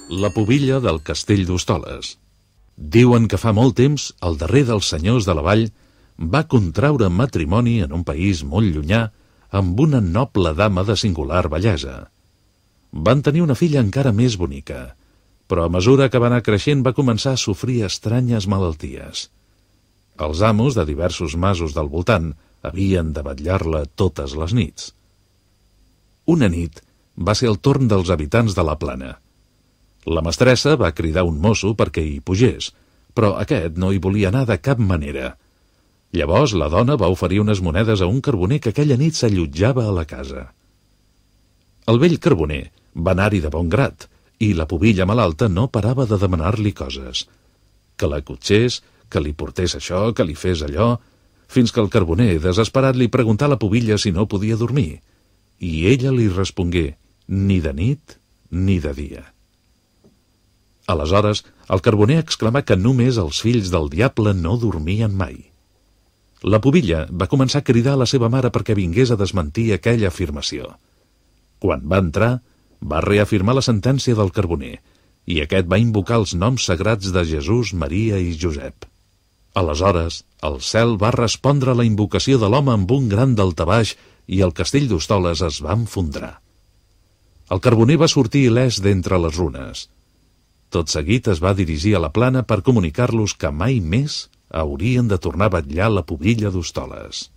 La pubilla del castell d'Hostoles. Diuen que fa molt temps el darrer dels senyors de la vall va contraure matrimoni en un país molt llunyà amb una noble dama de singular bellesa. Van tenir una filla encara més bonica, però a mesura que va anar creixent va començar a sofrir estranyes malalties. Els amos de diversos masos del voltant havien de vetllar-la totes les nits. Una nit va ser el torn dels habitants de la Plana. La mestressa va cridar un mosso perquè hi pugés, però aquest no hi volia anar de cap manera. Llavors la dona va oferir unes monedes a un carboner que aquella nit s'allotjava a la casa. El vell carboner va anar-hi de bon grat, i la pubilla malalta no parava de demanar-li coses. Que la cotxés, que li portés això, que li fes allò, fins que el carboner, desesperat, li preguntà a la pubilla si no podia dormir, i ella li respongué, ni de nit ni de dia. Aleshores, el carboner exclamà que només els fills del diable no dormien mai. La pubilla va començar a cridar a la seva mare perquè vingués a desmentir aquella afirmació. Quan va entrar, va reafirmar la sentència del carboner, i aquest va invocar els noms sagrats de Jesús, Maria i Josep. Aleshores, el cel va respondre a la invocació de l'home amb un gran daltabaix i el castell d'Hostoles es va enfondrar. El carboner va sortir il·lès d'entre les runes. Tot seguit es va dirigir a la Plana per comunicar-los que mai més haurien de tornar a vetllar la pubilla d'Hostoles.